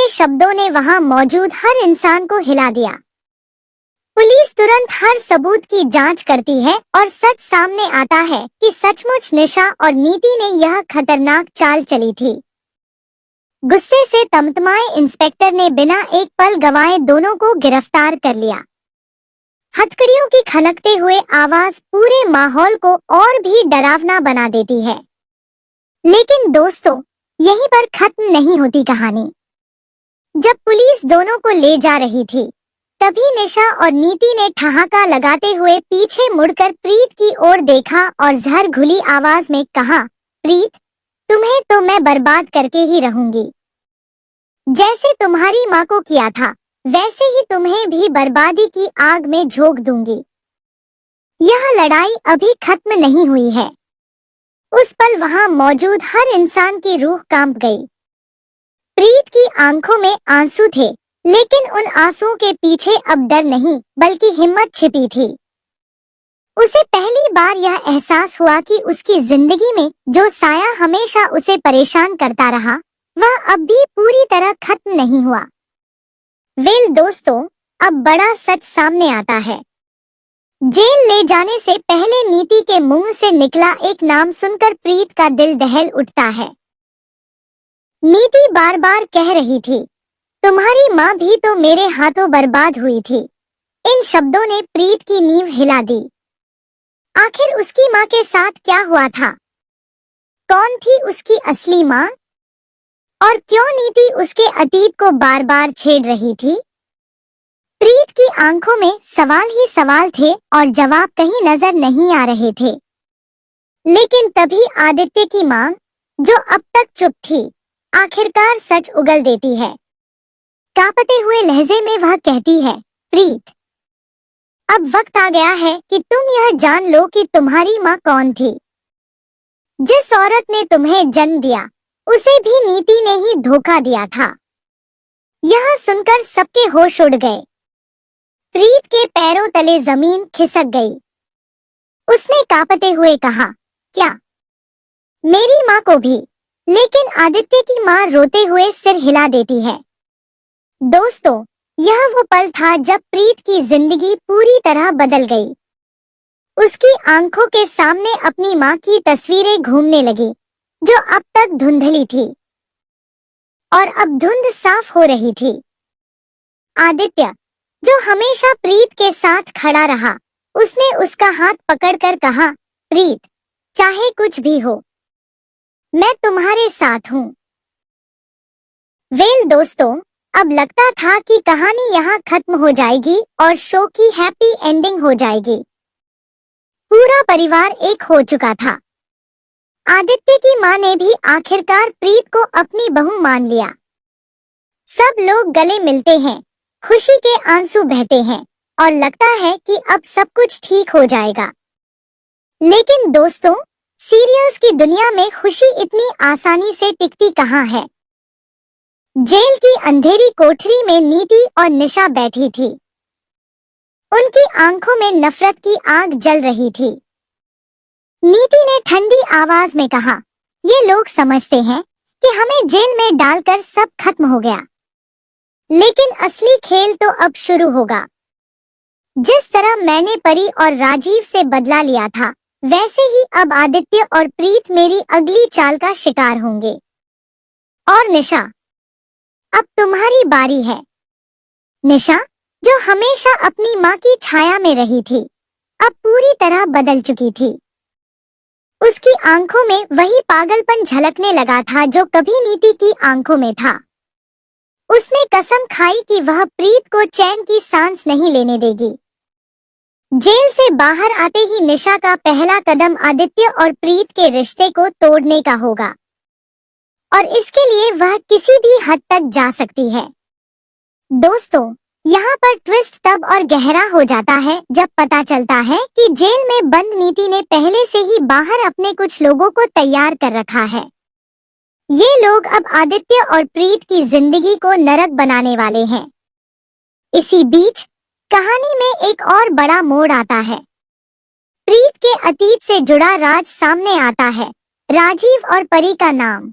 शब्दों ने वहां मौजूद हर इंसान को हिला दिया। पुलिस तुरंत हर सबूत की जांच करती है और सच सामने आता है कि सचमुच निशा और नीति ने यह खतरनाक चाल चली थी। गुस्से से तमतमाए इंस्पेक्टर ने बिना एक पल गंवाए दोनों को गिरफ्तार कर लिया। हथकड़ियों की खनकते हुए आवाज पूरे माहौल को और भी डरावना बना देती है। लेकिन दोस्तों, यहीं पर खत्म नहीं होती कहानी। जब पुलिस दोनों को ले जा रही थी, तभी निशा और नीति ने ठहाका लगाते हुए पीछे मुड़कर प्रीत की ओर देखा और जहर घुली आवाज में कहा, प्रीत, तुम्हें तो मैं बर्बाद करके ही रहूंगी। जैसे तुम्हारी माँ को किया था, वैसे ही तुम्हें भी बर्बादी की आग में झोंक दूंगी। यह लड़ाई अभी खत्म नहीं हुई है। उस पल वहां मौजूद हर इंसान की रूह कांप गई। प्रीत की आंखों में आंसू थे, लेकिन उन आंसुओं के पीछे अब डर नहीं बल्कि हिम्मत छिपी थी। उसे पहली बार यह एहसास हुआ कि उसकी जिंदगी में जो साया हमेशा उसे परेशान करता रहा, वह अब भी पूरी तरह खत्म नहीं हुआ। वेल दोस्तों, अब बड़ा सच सामने आता है। जेल ले जाने से पहले नीति के मुंह से निकला एक नाम सुनकर प्रीत का दिल दहल उठता है। नीति बार बार कह रही थी, तुम्हारी माँ भी तो मेरे हाथों बर्बाद हुई थी। इन शब्दों ने प्रीत की नींव हिला दी। आखिर उसकी माँ के साथ क्या हुआ था? कौन थी उसकी असली माँ? और क्यों नीति उसके अतीत को बार बार छेड़ रही थी? प्रीत की आंखों में सवाल ही सवाल थे और जवाब कहीं नजर नहीं आ रहे थे। लेकिन तभी आदित्य की मां, जो अब तक चुप थी, आखिरकार सच उगल देती है। कांपते हुए लहजे में वह कहती है, प्रीत, अब वक्त आ गया है कि तुम यह जान लो कि तुम्हारी मां कौन थी। जिस औरत ने तुम्हें जन्म दिया, उसे भी नीति ने ही धोखा दिया था। यह सुनकर सबके होश उड़ गए। प्रीत के पैरों तले जमीन खिसक गई। उसने कांपते हुए कहा, क्या? मेरी माँ को भी? लेकिन आदित्य की माँ रोते हुए सिर हिला देती है। दोस्तों, यह वो पल था जब प्रीत की जिंदगी पूरी तरह बदल गई। उसकी आंखों के सामने अपनी माँ की तस्वीरें घूमने लगी, जो अब तक धुंधली थी, और अब धुंध साफ हो रही थी। आदित्य, जो हमेशा प्रीत के साथ खड़ा रहा, उसने उसका हाथ पकड़कर कहा, प्रीत, चाहे कुछ भी हो, मैं तुम्हारे साथ हूँ। वेल दोस्तों, अब लगता था कि कहानी यहाँ खत्म हो जाएगी और शो की हैप्पी एंडिंग हो जाएगी। पूरा परिवार एक हो चुका था। आदित्य की माँ ने भी आखिरकार प्रीत को अपनी बहू मान लिया। सब लोग गले मिलते हैं, खुशी के आंसू बहते हैं और लगता है कि अब सब कुछ ठीक हो जाएगा। लेकिन दोस्तों, सीरियल्स की दुनिया में खुशी इतनी आसानी से टिकती कहाँ है। जेल की अंधेरी कोठरी में नीति और निशा बैठी थी। उनकी आंखों में नफरत की आग जल रही थी। नीति ने ठंडी आवाज में कहा, ये लोग समझते हैं कि हमें जेल में डालकर सब खत्म हो गया, लेकिन असली खेल तो अब शुरू होगा। जिस तरह मैंने परी और राजीव से बदला लिया था, वैसे ही अब आदित्य और प्रीत मेरी अगली चाल का शिकार होंगे। और निशा, अब तुम्हारी बारी है। निशा, जो हमेशा अपनी माँ की छाया में रही थी, अब पूरी तरह बदल चुकी थी। उसकी आंखों में वही पागलपन झलकने लगा था जो कभी नीति की आंखों में था। उसने कसम खाई कि वह प्रीत को चैन की सांस नहीं लेने देगी। जेल से बाहर आते ही निशा का पहला कदम आदित्य और प्रीत के रिश्ते को तोड़ने का होगा, और इसके लिए वह किसी भी हद तक जा सकती है। दोस्तों, यहाँ पर ट्विस्ट तब और गहरा हो जाता है जब पता चलता है कि जेल में बंद नीति ने पहले से ही बाहर अपने कुछ लोगों को तैयार कर रखा है। ये लोग अब आदित्य और प्रीत की जिंदगी को नरक बनाने वाले हैं। इसी बीच कहानी में एक और बड़ा मोड़ आता है। प्रीत के अतीत से जुड़ा राज सामने आता है, राजीव और परी का नाम।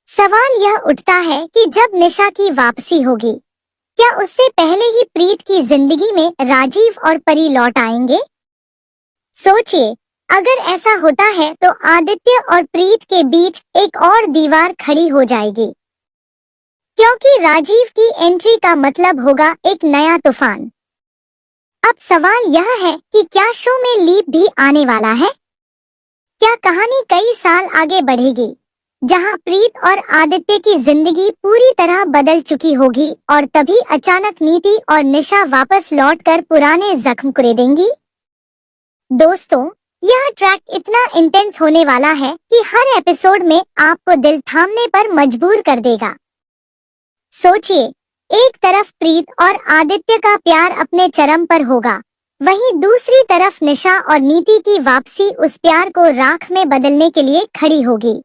सवाल यह उठता है कि जब निशा की वापसी होगी, क्या उससे पहले ही प्रीत की जिंदगी में राजीव और परी लौट आएंगे? सोचिए, अगर ऐसा होता है तो आदित्य और प्रीत के बीच एक और दीवार खड़ी हो जाएगी, क्योंकि राजीव की एंट्री का मतलब होगा एक नया तूफान। अब सवाल यह है कि क्या शो में लीप भी आने वाला है? क्या कहानी कई साल आगे बढ़ेगी, जहां प्रीत और आदित्य की जिंदगी पूरी तरह बदल चुकी होगी और तभी अचानक नीति और निशा वापस लौटकर पुराने जख्म कुरेद देंगी? दोस्तों, यह ट्रैक इतना इंटेंस होने वाला है कि हर एपिसोड में आपको दिल थामने पर मजबूर कर देगा। सोचिए, एक तरफ प्रीत और आदित्य का प्यार अपने चरम पर होगा, वहीं दूसरी तरफ निशा और नीति की वापसी उस प्यार को राख में बदलने के लिए खड़ी होगी।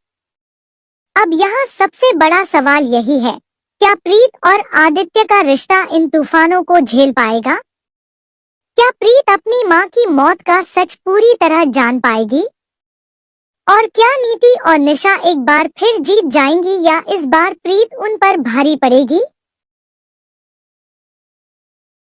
अब यहाँ सबसे बड़ा सवाल यही है, क्या प्रीत और आदित्य का रिश्ता इन तूफानों को झेल पाएगा? क्या प्रीत अपनी माँ की मौत का सच पूरी तरह जान पाएगी? और क्या नीति और निशा एक बार फिर जीत जाएंगी या इस बार प्रीत उन पर भारी पड़ेगी?